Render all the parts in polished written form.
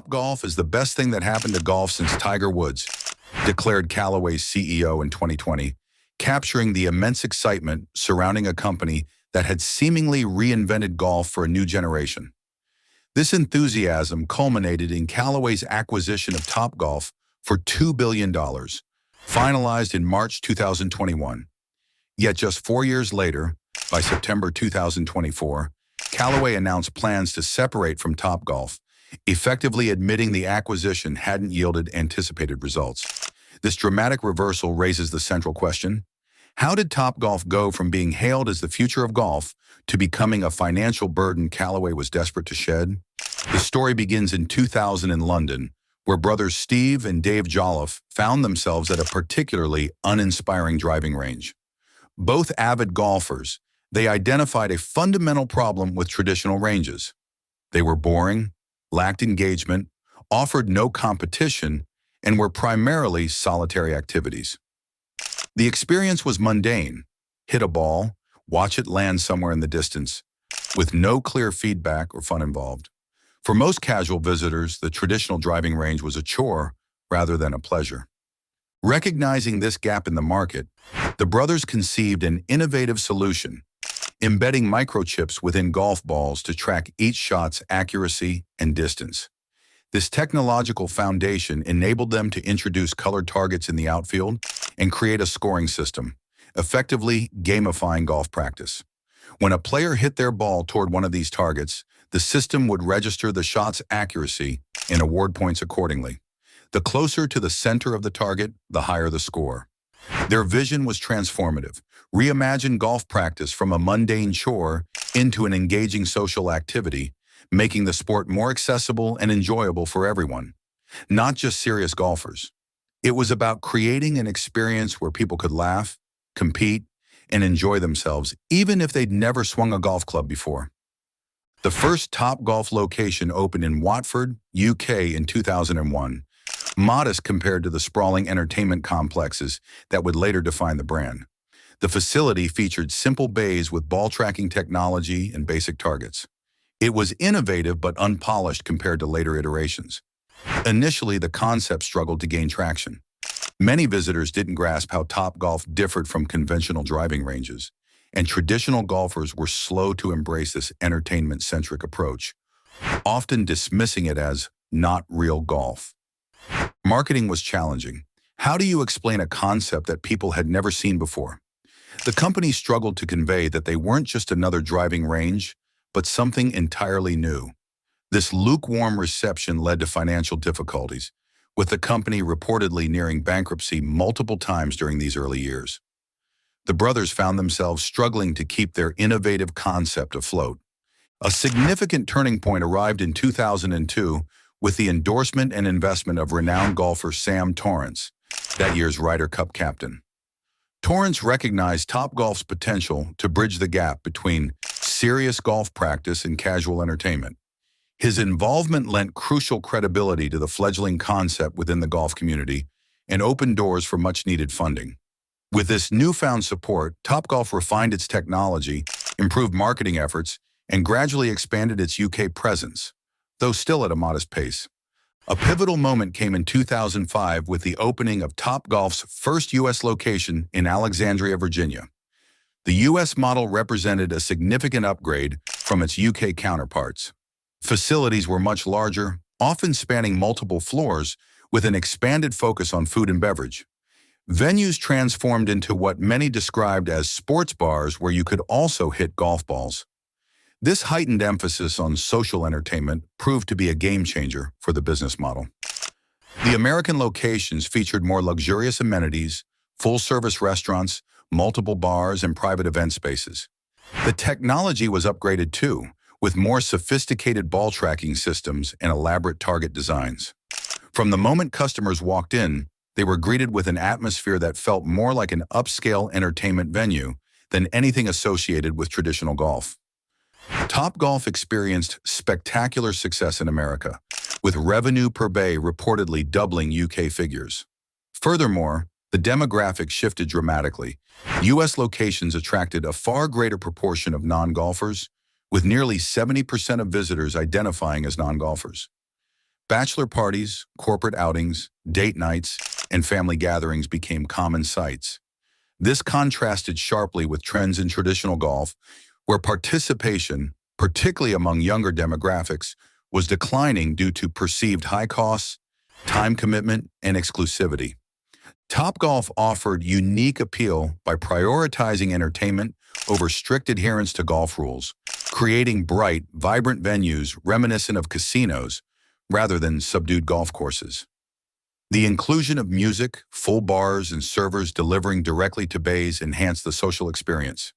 Topgolf is the best thing that happened to golf since Tiger Woods, declared Callaway's CEO in 2020, capturing the immense excitement surrounding a company that had seemingly reinvented golf for a new generation. This enthusiasm culminated in Callaway's acquisition of Topgolf for $2 billion, finalized in March 2021. Yet just 4 years later, by September 2024, Callaway announced plans to separate from Topgolf, effectively admitting the acquisition hadn't yielded anticipated results. This dramatic reversal raises the central question: how did Topgolf go from being hailed as the future of golf to becoming a financial burden Callaway was desperate to shed? The story begins in 2000 in London, where brothers Steve and Dave Jolliffe found themselves at a particularly uninspiring driving range. Both avid golfers, they identified a fundamental problem with traditional ranges. They were boring, lacked engagement, offered no competition, and were primarily solitary activities. The experience was mundane: hit a ball, watch it land somewhere in the distance, with no clear feedback or fun involved. For most casual visitors, the traditional driving range was a chore rather than a pleasure. Recognizing this gap in the market, the brothers conceived an innovative solution, embedding microchips within golf balls to track each shot's accuracy and distance. This technological foundation enabled them to introduce colored targets in the outfield and create a scoring system, effectively gamifying golf practice. When a player hit their ball toward one of these targets, the system would register the shot's accuracy and award points accordingly. The closer to the center of the target, the higher the score. Their vision was transformative: reimagine golf practice from a mundane chore into an engaging social activity, making the sport more accessible and enjoyable for everyone, not just serious golfers. It was about creating an experience where people could laugh, compete, and enjoy themselves, even if they'd never swung a golf club before. The first Topgolf location opened in Watford, UK in 2001, modest compared to the sprawling entertainment complexes that would later define the brand. The facility featured simple bays with ball tracking technology and basic targets. It was innovative but unpolished compared to later iterations. Initially, the concept struggled to gain traction. Many visitors didn't grasp how Topgolf differed from conventional driving ranges, and traditional golfers were slow to embrace this entertainment-centric approach, often dismissing it as not real golf. Marketing was challenging. How do you explain a concept that people had never seen before? The company struggled to convey that they weren't just another driving range, but something entirely new. This lukewarm reception led to financial difficulties, with the company reportedly nearing bankruptcy multiple times during these early years. The brothers found themselves struggling to keep their innovative concept afloat. A significant turning point arrived in 2002 with the endorsement and investment of renowned golfer Sam Torrance, that year's Ryder Cup captain. Torrance recognized Topgolf's potential to bridge the gap between serious golf practice and casual entertainment. His involvement lent crucial credibility to the fledgling concept within the golf community and opened doors for much-needed funding. With this newfound support, Topgolf refined its technology, improved marketing efforts, and gradually expanded its UK presence, though still at a modest pace. A pivotal moment came in 2005 with the opening of Topgolf's first U.S. location in Alexandria, Virginia. The U.S. model represented a significant upgrade from its UK counterparts. Facilities were much larger, often spanning multiple floors, with an expanded focus on food and beverage. Venues transformed into what many described as sports bars where you could also hit golf balls. This heightened emphasis on social entertainment proved to be a game-changer for the business model. The American locations featured more luxurious amenities, full-service restaurants, multiple bars, and private event spaces. The technology was upgraded too, with more sophisticated ball tracking systems and elaborate target designs. From the moment customers walked in, they were greeted with an atmosphere that felt more like an upscale entertainment venue than anything associated with traditional golf. Topgolf experienced spectacular success in America, with revenue per bay reportedly doubling UK figures. Furthermore, the demographics shifted dramatically. U.S. locations attracted a far greater proportion of non-golfers, with nearly 70% of visitors identifying as non-golfers. Bachelor parties, corporate outings, date nights, and family gatherings became common sights. This contrasted sharply with trends in traditional golf, where participation, particularly among younger demographics, was declining due to perceived high costs, time commitment, and exclusivity. Topgolf offered unique appeal by prioritizing entertainment over strict adherence to golf rules, creating bright, vibrant venues reminiscent of casinos rather than subdued golf courses. The inclusion of music, full bars, and servers delivering directly to bays enhanced the social experience.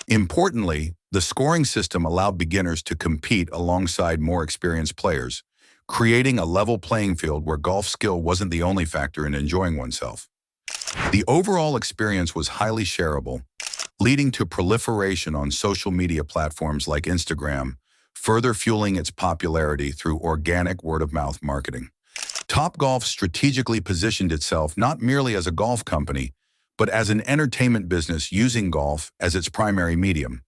Importantly, the scoring system allowed beginners to compete alongside more experienced players, creating a level playing field where golf skill wasn't the only factor in enjoying oneself. The overall experience was highly shareable, leading to proliferation on social media platforms like Instagram, further fueling its popularity through organic word-of-mouth marketing. Topgolf strategically positioned itself not merely as a golf company, but as an entertainment business using golf as its primary medium,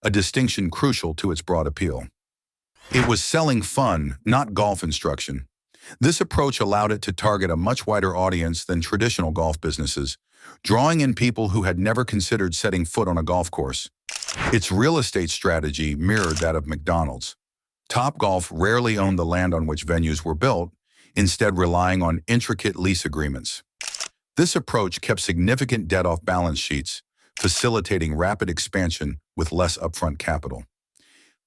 a distinction crucial to its broad appeal. It was selling fun, not golf instruction. This approach allowed it to target a much wider audience than traditional golf businesses, drawing in people who had never considered setting foot on a golf course. Its real estate strategy mirrored that of McDonald's. Topgolf rarely owned the land on which venues were built, instead relying on intricate lease agreements. This approach kept significant debt off balance sheets, facilitating rapid expansion with less upfront capital.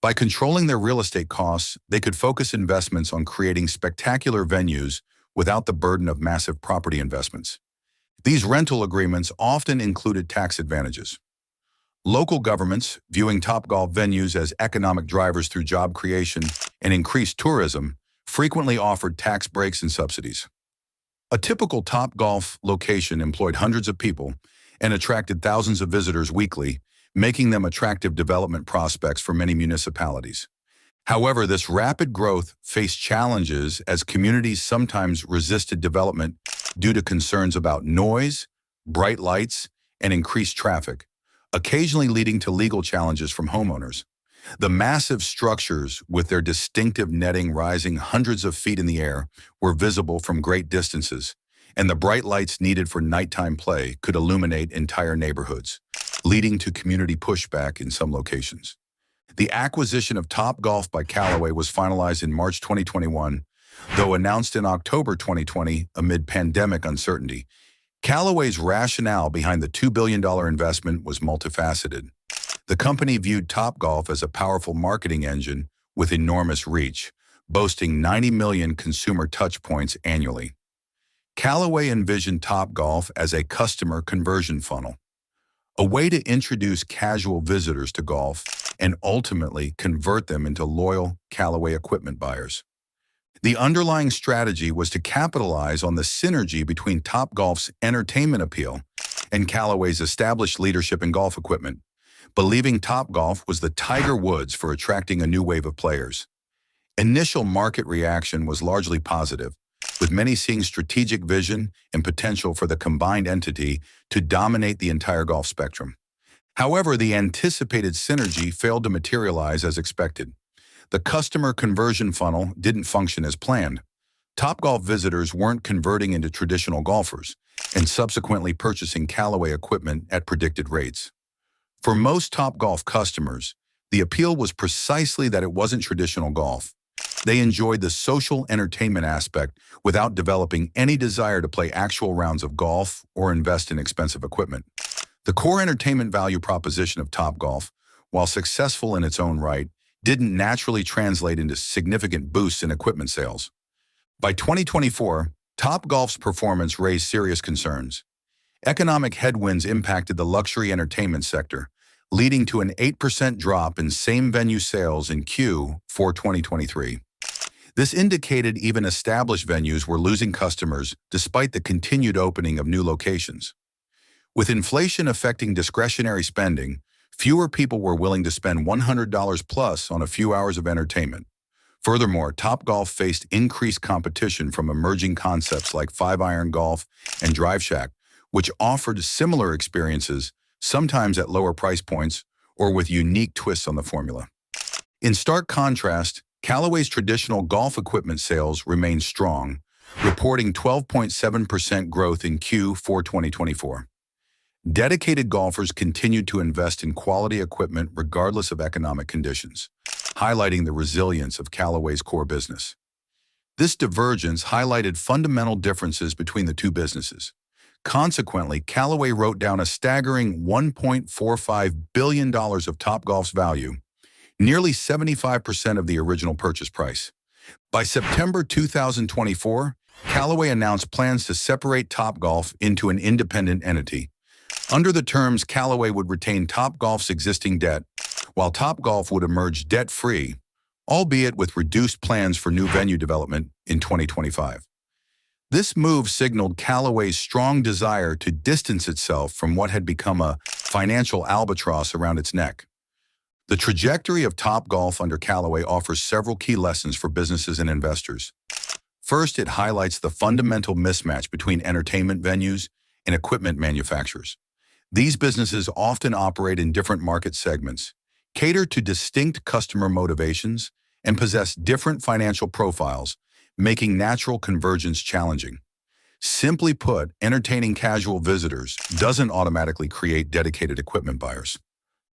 By controlling their real estate costs, they could focus investments on creating spectacular venues without the burden of massive property investments. These rental agreements often included tax advantages. Local governments, viewing Topgolf venues as economic drivers through job creation and increased tourism, frequently offered tax breaks and subsidies. A typical Topgolf location employed hundreds of people and attracted thousands of visitors weekly, making them attractive development prospects for many municipalities. However, this rapid growth faced challenges as communities sometimes resisted development due to concerns about noise, bright lights, and increased traffic, occasionally leading to legal challenges from homeowners. The massive structures, with their distinctive netting rising hundreds of feet in the air, were visible from great distances, and the bright lights needed for nighttime play could illuminate entire neighborhoods, leading to community pushback in some locations. The acquisition of Topgolf by Callaway was finalized in March 2021, though announced in October 2020 amid pandemic uncertainty. Callaway's rationale behind the $2 billion investment was multifaceted. The company viewed Topgolf as a powerful marketing engine with enormous reach, boasting 90 million consumer touchpoints annually. Callaway envisioned Topgolf as a customer conversion funnel, a way to introduce casual visitors to golf and ultimately convert them into loyal Callaway equipment buyers. The underlying strategy was to capitalize on the synergy between Topgolf's entertainment appeal and Callaway's established leadership in golf equipment, believing Topgolf was the Tiger Woods for attracting a new wave of players. Initial market reaction was largely positive, with many seeing strategic vision and potential for the combined entity to dominate the entire golf spectrum. However, the anticipated synergy failed to materialize as expected. The customer conversion funnel didn't function as planned. Topgolf visitors weren't converting into traditional golfers and subsequently purchasing Callaway equipment at predicted rates. For most Topgolf customers, the appeal was precisely that it wasn't traditional golf. They enjoyed the social entertainment aspect without developing any desire to play actual rounds of golf or invest in expensive equipment. The core entertainment value proposition of Topgolf, while successful in its own right, didn't naturally translate into significant boosts in equipment sales. By 2024, Topgolf's performance raised serious concerns. Economic headwinds impacted the luxury entertainment sector, leading to an 8% drop in same-venue sales in Q4 2023. This indicated even established venues were losing customers despite the continued opening of new locations. With inflation affecting discretionary spending, fewer people were willing to spend $100 plus on a few hours of entertainment. Furthermore, Topgolf faced increased competition from emerging concepts like 5-iron golf and Drive Shack, which offered similar experiences, sometimes at lower price points or with unique twists on the formula. In stark contrast, Callaway's traditional golf equipment sales remained strong, reporting 12.7% growth in Q4 2024. Dedicated golfers continued to invest in quality equipment regardless of economic conditions, highlighting the resilience of Callaway's core business. This divergence highlighted fundamental differences between the two businesses. Consequently, Callaway wrote down a staggering $1.45 billion of Topgolf's value, nearly 75% of the original purchase price. By September 2024, Callaway announced plans to separate Topgolf into an independent entity. Under the terms, Callaway would retain Topgolf's existing debt, while Topgolf would emerge debt-free, albeit with reduced plans for new venue development in 2025. This move signaled Callaway's strong desire to distance itself from what had become a financial albatross around its neck. The trajectory of Topgolf under Callaway offers several key lessons for businesses and investors. First, it highlights the fundamental mismatch between entertainment venues and equipment manufacturers. These businesses often operate in different market segments, cater to distinct customer motivations, and possess different financial profiles, making natural convergence challenging. Simply put, entertaining casual visitors doesn't automatically create dedicated equipment buyers.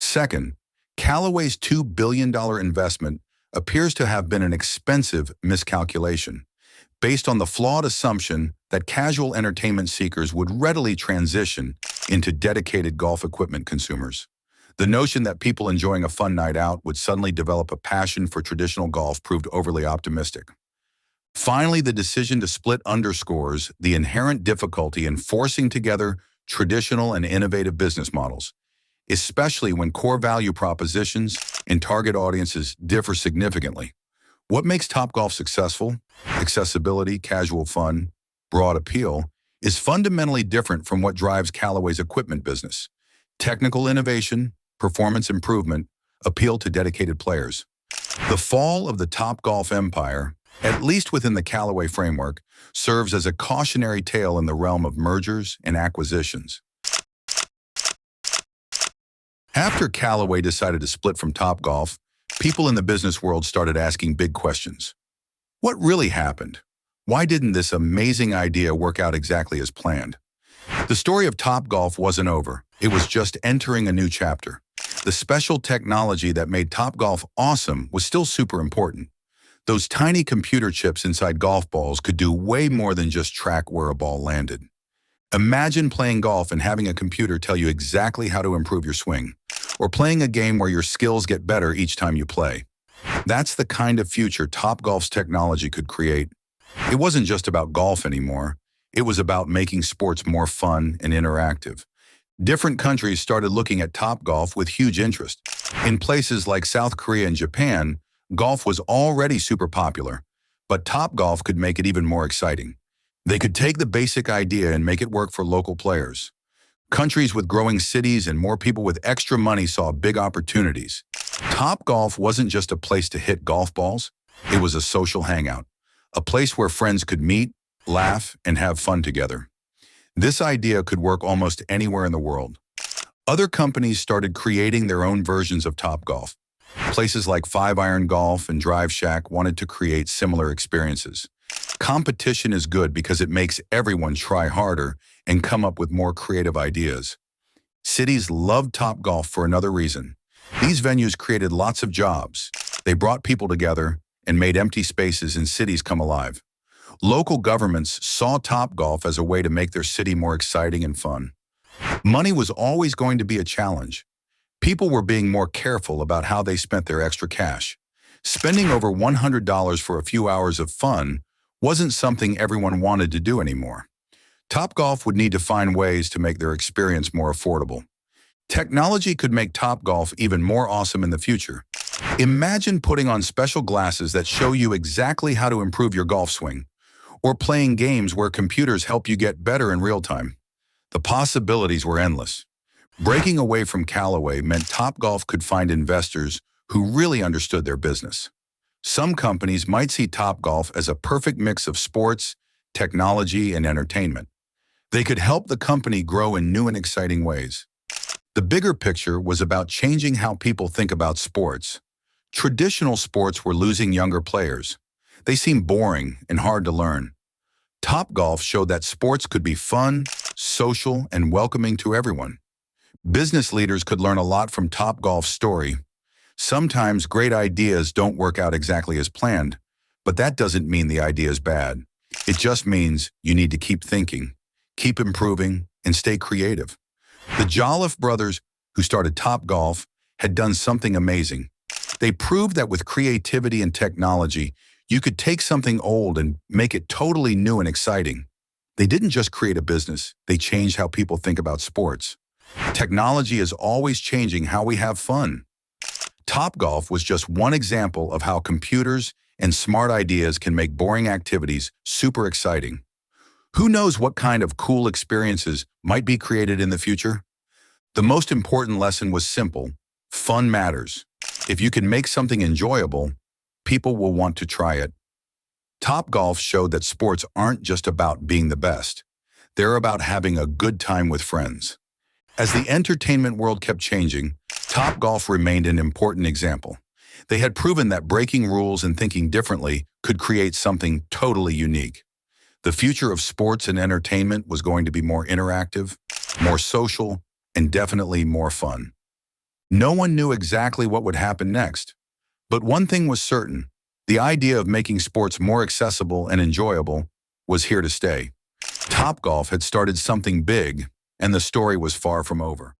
Second, Callaway's $2 billion investment appears to have been an expensive miscalculation, based on the flawed assumption that casual entertainment seekers would readily transition into dedicated golf equipment consumers. The notion that people enjoying a fun night out would suddenly develop a passion for traditional golf proved overly optimistic. Finally, the decision to split underscores the inherent difficulty in forcing together traditional and innovative business models, especially when core value propositions and target audiences differ significantly. What makes Topgolf successful, accessibility, casual fun, broad appeal, is fundamentally different from what drives Callaway's equipment business. Technical innovation, performance improvement, appeal to dedicated players. The fall of the Topgolf empire, at least within the Callaway framework, serves as a cautionary tale in the realm of mergers and acquisitions. After Callaway decided to split from Topgolf, people in the business world started asking big questions. What really happened? Why didn't this amazing idea work out exactly as planned? The story of Topgolf wasn't over. It was just entering a new chapter. The special technology that made Topgolf awesome was still super important. Those tiny computer chips inside golf balls could do way more than just track where a ball landed. Imagine playing golf and having a computer tell you exactly how to improve your swing, or playing a game where your skills get better each time you play. That's the kind of future Topgolf's technology could create. It wasn't just about golf anymore. It was about making sports more fun and interactive. Different countries started looking at Topgolf with huge interest. In places like South Korea and Japan, golf was already super popular, but Topgolf could make it even more exciting. They could take the basic idea and make it work for local players. Countries with growing cities and more people with extra money saw big opportunities. Topgolf wasn't just a place to hit golf balls, it was a social hangout, a place where friends could meet, laugh, and have fun together. This idea could work almost anywhere in the world. Other companies started creating their own versions of Topgolf. Places like 5-Iron Golf and Drive Shack wanted to create similar experiences. Competition is good because it makes everyone try harder and come up with more creative ideas. Cities loved Topgolf for another reason. These venues created lots of jobs. They brought people together and made empty spaces in cities come alive. Local governments saw Topgolf as a way to make their city more exciting and fun. Money was always going to be a challenge. People were being more careful about how they spent their extra cash. Spending over $100 for a few hours of fun wasn't something everyone wanted to do anymore. Topgolf would need to find ways to make their experience more affordable. Technology could make Topgolf even more awesome in the future. Imagine putting on special glasses that show you exactly how to improve your golf swing, or playing games where computers help you get better in real time. The possibilities were endless. Breaking away from Callaway meant Topgolf could find investors who really understood their business. Some companies might see Topgolf as a perfect mix of sports, technology, and entertainment. They could help the company grow in new and exciting ways. The bigger picture was about changing how people think about sports. Traditional sports were losing younger players. They seemed boring and hard to learn. Topgolf showed that sports could be fun, social, and welcoming to everyone. Business leaders could learn a lot from Topgolf's story. Sometimes great ideas don't work out exactly as planned, but that doesn't mean the idea is bad. It just means you need to keep thinking, keep improving, and stay creative. The Jolliffe brothers, who started Topgolf, had done something amazing. They proved that with creativity and technology, you could take something old and make it totally new and exciting. They didn't just create a business, they changed how people think about sports. Technology is always changing how we have fun. Topgolf was just one example of how computers and smart ideas can make boring activities super exciting. Who knows what kind of cool experiences might be created in the future? The most important lesson was simple: fun matters. If you can make something enjoyable, people will want to try it. Topgolf showed that sports aren't just about being the best. They're about having a good time with friends. As the entertainment world kept changing, Topgolf remained an important example. They had proven that breaking rules and thinking differently could create something totally unique. The future of sports and entertainment was going to be more interactive, more social, and definitely more fun. No one knew exactly what would happen next. But one thing was certain: the idea of making sports more accessible and enjoyable was here to stay. Topgolf had started something big, and the story was far from over.